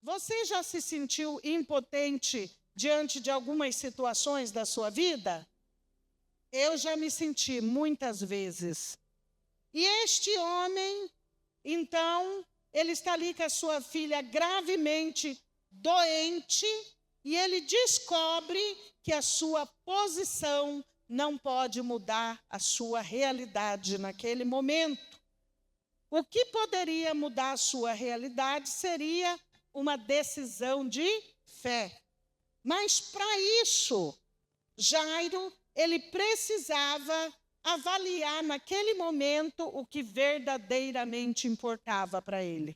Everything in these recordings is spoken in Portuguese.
Você já se sentiu impotente diante de algumas situações da sua vida? Eu já me senti muitas vezes. E este homem, então, ele está ali com a sua filha gravemente doente e ele descobre que a sua posição não pode mudar a sua realidade naquele momento. O que poderia mudar a sua realidade seria uma decisão de fé. Mas para isso, Jairo, ele precisava avaliar naquele momento o que verdadeiramente importava para ele.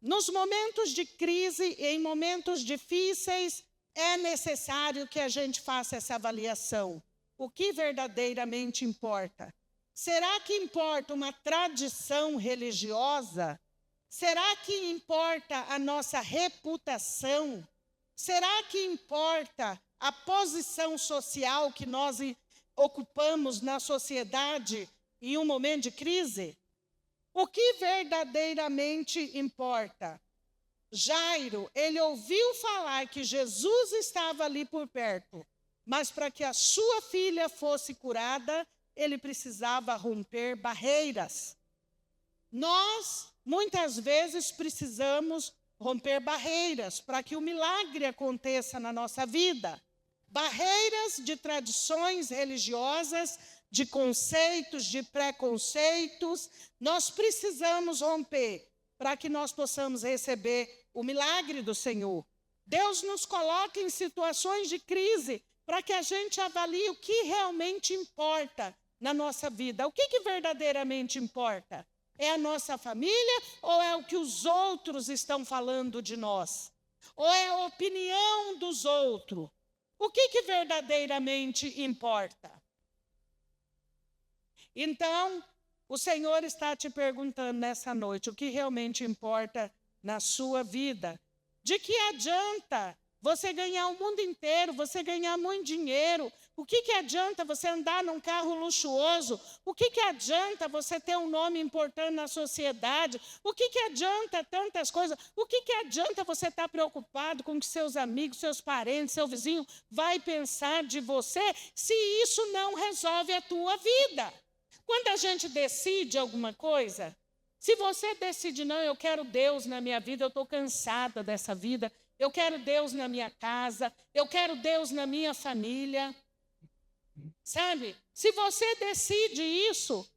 Nos momentos de crise e em momentos difíceis, é necessário que a gente faça essa avaliação. O que verdadeiramente importa? Será que importa uma tradição religiosa? Será que importa a nossa reputação? Será que importa a posição social que nós ocupamos na sociedade em um momento de crise? O que verdadeiramente importa? Jairo, ele ouviu falar que Jesus estava ali por perto, mas para que a sua filha fosse curada, ele precisava romper barreiras. Nós, muitas vezes, precisamos romper barreiras para que o milagre aconteça na nossa vida. Barreiras de tradições religiosas, de conceitos, de preconceitos, nós precisamos romper para que nós possamos receber o milagre do Senhor. Deus nos coloca em situações de crise para que a gente avalie o que realmente importa na nossa vida. O que verdadeiramente importa? É a nossa família ou é o que os outros estão falando de nós? Ou é a opinião dos outros? O que verdadeiramente importa? Então, o Senhor está te perguntando nessa noite o que realmente importa na sua vida. De que adianta você ganhar o mundo inteiro, você ganhar muito dinheiro? O que adianta você andar num carro luxuoso? O que adianta você ter um nome importante na sociedade? O que adianta tantas coisas? O que adianta você estar preocupado com o que seus amigos, seus parentes, seu vizinho vai pensar de você, se isso não resolve a tua vida? Quando a gente decide alguma coisa, se você decide, não, eu quero Deus na minha vida, eu estou cansada dessa vida, eu quero Deus na minha casa, eu quero Deus na minha família. Sabe? Se você decide isso,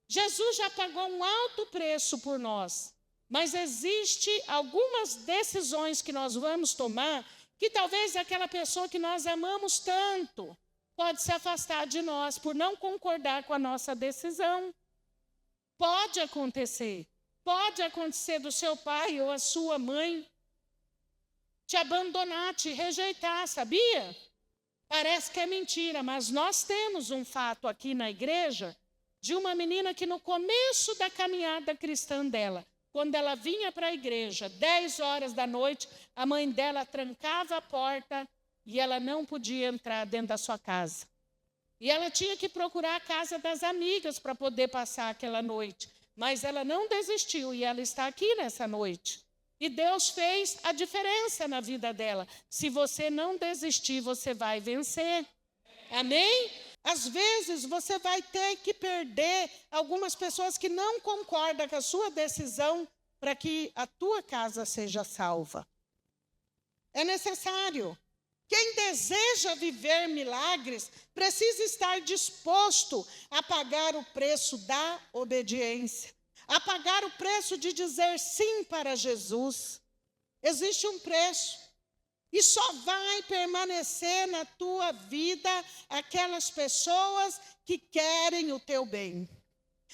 Jesus já pagou um alto preço por nós. Mas existem algumas decisões que nós vamos tomar que talvez aquela pessoa que nós amamos tanto pode se afastar de nós por não concordar com a nossa decisão. Pode acontecer. Pode acontecer do seu pai ou a sua mãe te abandonar, te rejeitar, sabia? Parece que é mentira, mas nós temos um fato aqui na igreja de uma menina que no começo da caminhada cristã dela, quando ela vinha para a igreja, 10 horas da noite, a mãe dela trancava a porta e ela não podia entrar dentro da sua casa. E ela tinha que procurar a casa das amigas para poder passar aquela noite. Mas ela não desistiu e ela está aqui nessa noite. E Deus fez a diferença na vida dela. Se você não desistir, você vai vencer. Amém? Às vezes você vai ter que perder algumas pessoas que não concordam com a sua decisão para que a tua casa seja salva. É necessário. Quem deseja viver milagres precisa estar disposto a pagar o preço da obediência, a pagar o preço de dizer sim para Jesus. Existe um preço. E só vai permanecer na tua vida aquelas pessoas que querem o teu bem.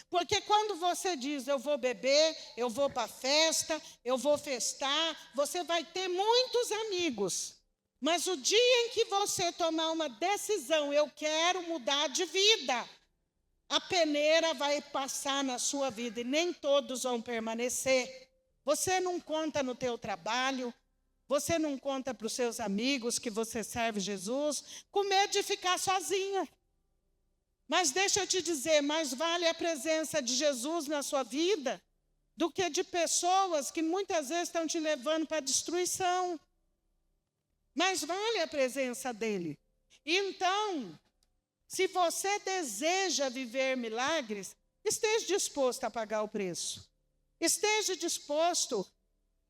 Porque quando você diz, eu vou beber, eu vou para a festa, eu vou festar, você vai ter muitos amigos. Mas o dia em que você tomar uma decisão, eu quero mudar de vida, a peneira vai passar na sua vida e nem todos vão permanecer. Você não conta no teu trabalho, você não conta para os seus amigos que você serve Jesus, com medo de ficar sozinha. Mas deixa eu te dizer, mais vale a presença de Jesus na sua vida do que de pessoas que muitas vezes estão te levando para a destruição. Mas vale a presença dele. Então, se você deseja viver milagres, esteja disposto a pagar o preço. Esteja disposto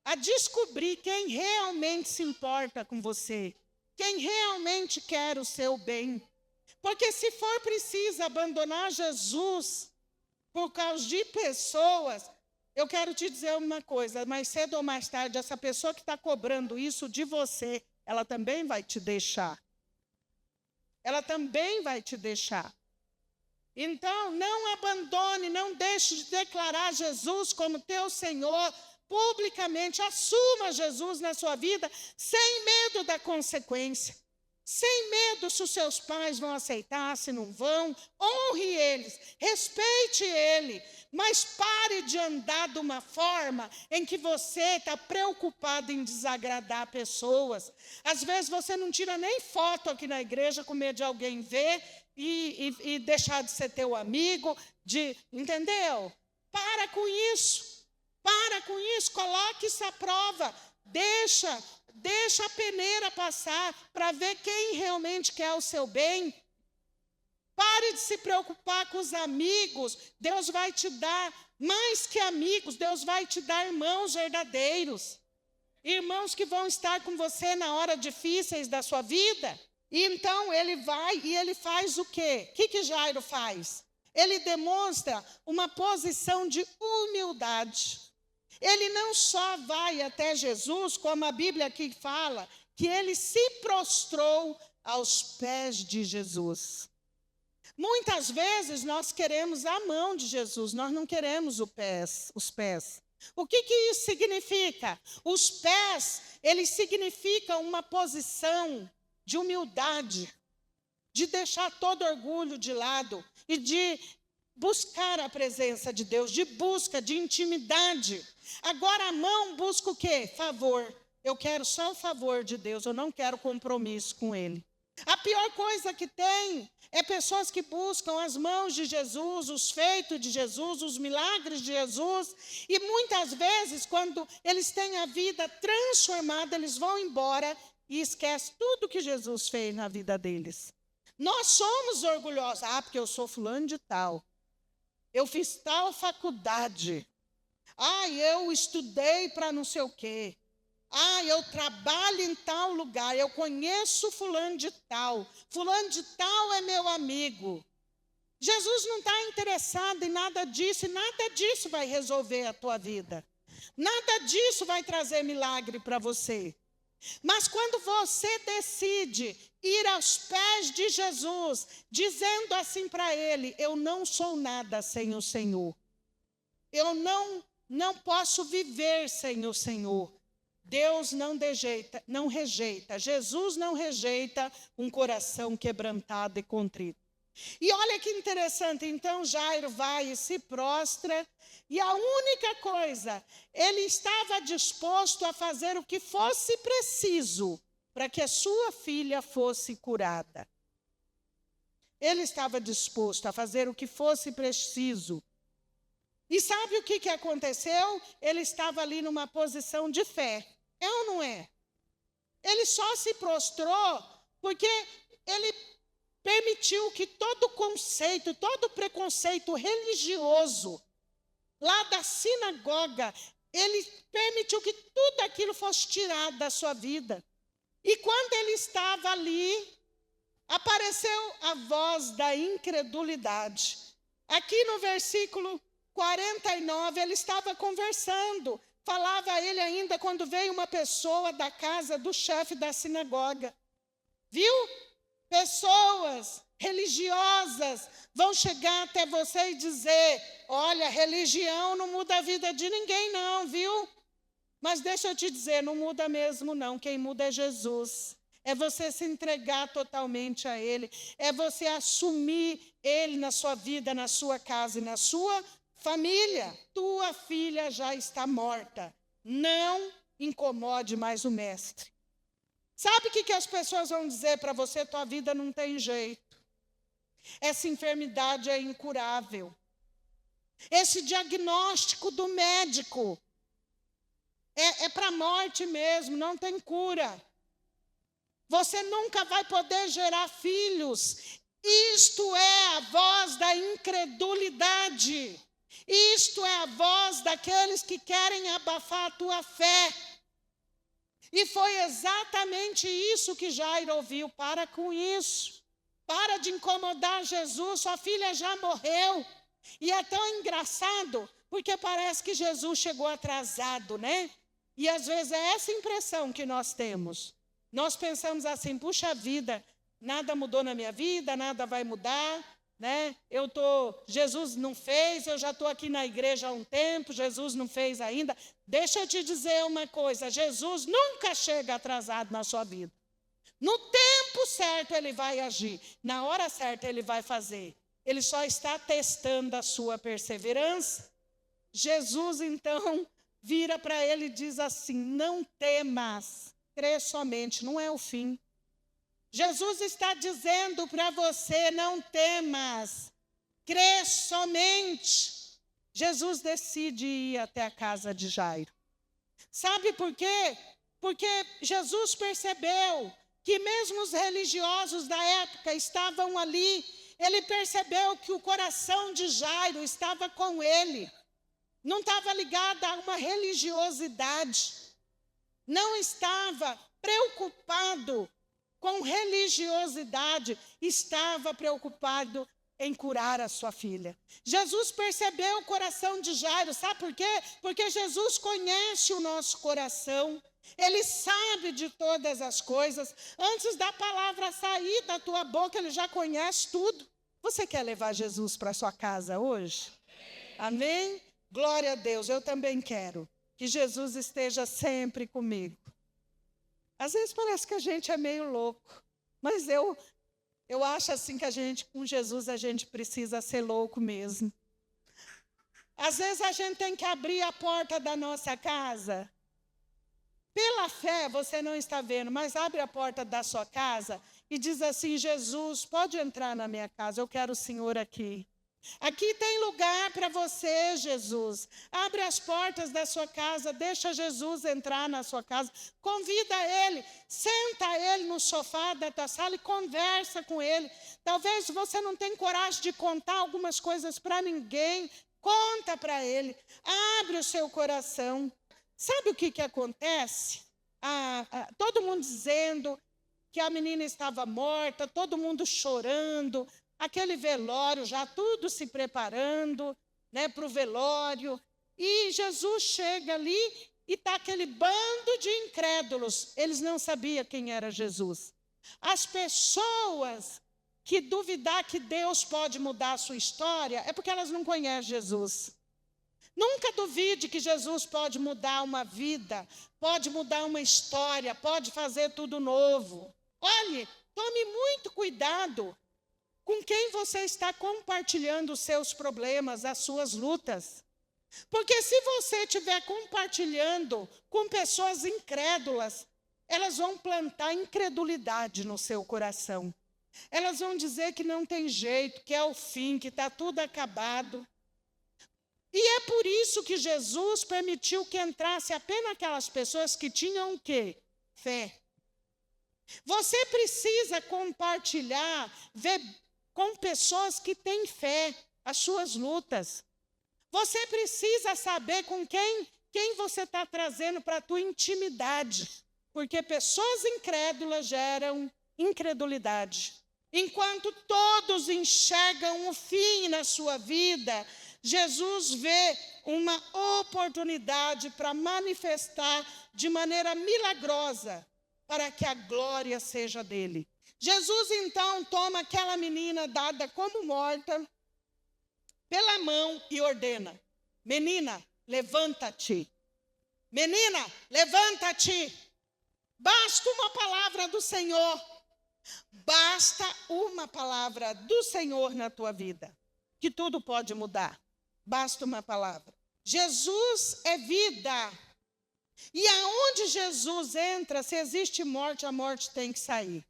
a descobrir quem realmente se importa com você, quem realmente quer o seu bem. Porque se for preciso abandonar Jesus por causa de pessoas, eu quero te dizer uma coisa, mais cedo ou mais tarde, essa pessoa que está cobrando isso de você, ela também vai te deixar. Ela também vai te deixar. Então, não abandone, não deixe de declarar Jesus como teu Senhor. Publicamente, assuma Jesus na sua vida, sem medo da consequência. Sem medo se os seus pais vão aceitar, se não vão. Honre eles, respeite ele. Mas pare de andar de uma forma em que você está preocupado em desagradar pessoas. Às vezes você não tira nem foto aqui na igreja com medo de alguém ver e deixar de ser teu amigo. Entendeu? Para com isso. Para com isso, coloque isso à prova. Deixa a peneira passar para ver quem realmente quer o seu bem. Pare de se preocupar com os amigos. Deus vai te dar mais que amigos. Deus vai te dar irmãos verdadeiros. Irmãos que vão estar com você na hora difíceis da sua vida. E então ele vai e ele faz o quê? O que Jairo faz? Ele demonstra uma posição de humildade. Ele não só vai até Jesus, como a Bíblia aqui fala, que ele se prostrou aos pés de Jesus. Muitas vezes nós queremos a mão de Jesus, nós não queremos os pés. O que isso significa? Os pés, eles significam uma posição de humildade, de deixar todo orgulho de lado e de buscar a presença de Deus, de busca, de intimidade. Agora a mão busca o quê? Favor. Eu quero só o favor de Deus, eu não quero compromisso com Ele. A pior coisa que tem é pessoas que buscam as mãos de Jesus, os feitos de Jesus, os milagres de Jesus, e muitas vezes, quando eles têm a vida transformada, eles vão embora e esquecem tudo que Jesus fez na vida deles. Nós somos orgulhosos. Porque eu sou fulano de tal. Eu fiz tal faculdade. Eu estudei para não sei o quê. Eu trabalho em tal lugar. Eu conheço fulano de tal. Fulano de tal é meu amigo. Jesus não está interessado em nada disso. E nada disso vai resolver a tua vida. Nada disso vai trazer milagre para você. Mas quando você decide ir aos pés de Jesus, dizendo assim para ele: eu não sou nada sem o Senhor. Eu não posso viver sem o Senhor. Deus não rejeita. Jesus não rejeita um coração quebrantado e contrito. E olha que interessante, então Jairo vai e se prostra, e a única coisa, ele estava disposto a fazer o que fosse preciso para que a sua filha fosse curada. Ele estava disposto a fazer o que fosse preciso. E sabe o que aconteceu? Ele estava ali numa posição de fé. É ou não é? Ele só se prostrou porque ele permitiu que todo conceito, todo preconceito religioso, lá da sinagoga, ele permitiu que tudo aquilo fosse tirado da sua vida. E quando ele estava ali, apareceu a voz da incredulidade. Aqui no versículo 49, ele estava conversando. Falava ele ainda quando veio uma pessoa da casa do chefe da sinagoga. Viu? Pessoas religiosas vão chegar até você e dizer: olha, religião não muda a vida de ninguém não, viu? Mas deixa eu te dizer, não muda mesmo não, quem muda é Jesus. É você se entregar totalmente a Ele, é você assumir Ele na sua vida, na sua casa e na sua família. Tua filha já está morta, não incomode mais o mestre. Sabe o que as pessoas vão dizer para você? Tua vida não tem jeito. Essa enfermidade é incurável. Esse diagnóstico do médico é para a morte mesmo, não tem cura. Você nunca vai poder gerar filhos. Isto é a voz da incredulidade. Isto é a voz daqueles que querem abafar a tua fé. E foi exatamente isso que Jairo ouviu. Para com isso. Para de incomodar Jesus. Sua filha já morreu. E é tão engraçado, porque parece que Jesus chegou atrasado, né? E às vezes é essa impressão que nós temos. Nós pensamos assim, puxa vida, nada mudou na minha vida, nada vai mudar, né? Jesus não fez, eu já estou aqui na igreja há um tempo, Jesus não fez ainda. Deixa eu te dizer uma coisa, Jesus nunca chega atrasado na sua vida. No tempo certo ele vai agir, na hora certa ele vai fazer. Ele só está testando a sua perseverança. Jesus então vira para ele e diz assim, não temas. Crê somente, não é o fim. Jesus está dizendo para você, não temas, crê somente. Jesus decide ir até a casa de Jairo. Sabe por quê? Porque Jesus percebeu que mesmo os religiosos da época estavam ali. Ele percebeu que o coração de Jairo estava com ele. Não estava ligado a uma religiosidade. Não estava preocupado com religiosidade, estava preocupado em curar a sua filha. Jesus percebeu o coração de Jairo, sabe por quê? Porque Jesus conhece o nosso coração, ele sabe de todas as coisas. Antes da palavra sair da tua boca, ele já conhece tudo. Você quer levar Jesus para a sua casa hoje? Amém? Glória a Deus, eu também quero. Que Jesus esteja sempre comigo. Às vezes parece que a gente é meio louco, mas eu acho assim que com Jesus, a gente precisa ser louco mesmo. Às vezes a gente tem que abrir a porta da nossa casa. Pela fé, você não está vendo, mas abre a porta da sua casa e diz assim, Jesus, pode entrar na minha casa, eu quero o Senhor aqui. Aqui tem lugar para você, Jesus. Abre as portas da sua casa, deixa Jesus entrar na sua casa. Convida ele, senta ele no sofá da tua sala e conversa com ele. Talvez você não tenha coragem de contar algumas coisas para ninguém. Conta para ele, abre o seu coração. Sabe o que acontece? Todo mundo dizendo que a menina estava morta, todo mundo chorando. Aquele velório, já tudo se preparando, né, para o velório. E Jesus chega ali e está aquele bando de incrédulos. Eles não sabiam quem era Jesus. As pessoas que duvidar que Deus pode mudar a sua história é porque elas não conhecem Jesus. Nunca duvide que Jesus pode mudar uma vida, pode mudar uma história, pode fazer tudo novo. Olhe, tome muito cuidado com quem você está compartilhando os seus problemas, as suas lutas. Porque se você estiver compartilhando com pessoas incrédulas, elas vão plantar incredulidade no seu coração. Elas vão dizer que não tem jeito, que é o fim, que está tudo acabado. E é por isso que Jesus permitiu que entrasse apenas aquelas pessoas que tinham o quê? Fé. Você precisa compartilhar, ver com pessoas que têm fé, as suas lutas. Você precisa saber com quem você está trazendo para a tua intimidade. Porque pessoas incrédulas geram incredulidade. Enquanto todos enxergam o fim na sua vida, Jesus vê uma oportunidade para manifestar de maneira milagrosa, para que a glória seja dele. Jesus, então, toma aquela menina dada como morta pela mão e ordena, menina, levanta-te. Menina, levanta-te. Basta uma palavra do Senhor. Basta uma palavra do Senhor na tua vida, que tudo pode mudar. Basta uma palavra. Jesus é vida. E aonde Jesus entra, se existe morte, a morte tem que sair.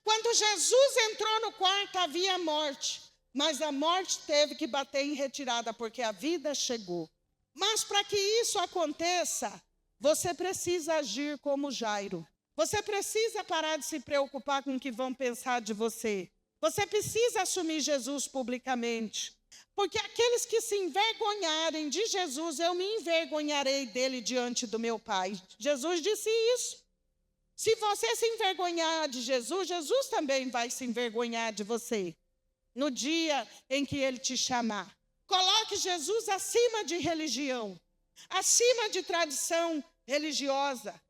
Quando Jesus entrou no quarto, havia morte. mas a morte teve que bater em retirada, porque a vida chegou. Mas para que isso aconteça, você precisa agir como Jairo. Você precisa parar de se preocupar com o que vão pensar de você. Você precisa assumir Jesus publicamente. Porque aqueles que se envergonharem de Jesus, eu me envergonharei dele diante do meu Pai. Jesus disse isso. Se você se envergonhar de Jesus, Jesus também vai se envergonhar de você. No dia em que ele te chamar. Coloque Jesus acima de religião, acima de tradição religiosa.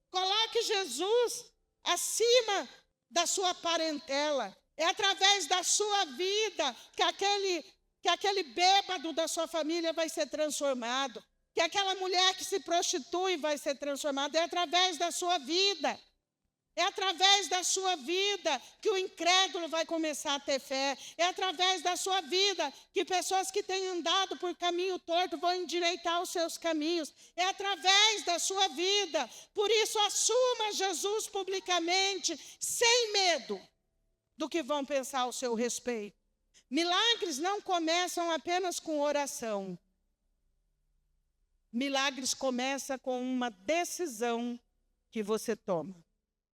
Coloque Jesus acima da sua parentela. É através da sua vida que aquele bêbado da sua família vai ser transformado. Que aquela mulher que se prostitui vai ser transformada. É através da sua vida. É através da sua vida que o incrédulo vai começar a ter fé. É através da sua vida que pessoas que têm andado por caminho torto vão endireitar os seus caminhos. É através da sua vida. Por isso, assuma Jesus publicamente, sem medo do que vão pensar ao seu respeito. Milagres não começam apenas com oração. Milagres começam com uma decisão que você toma.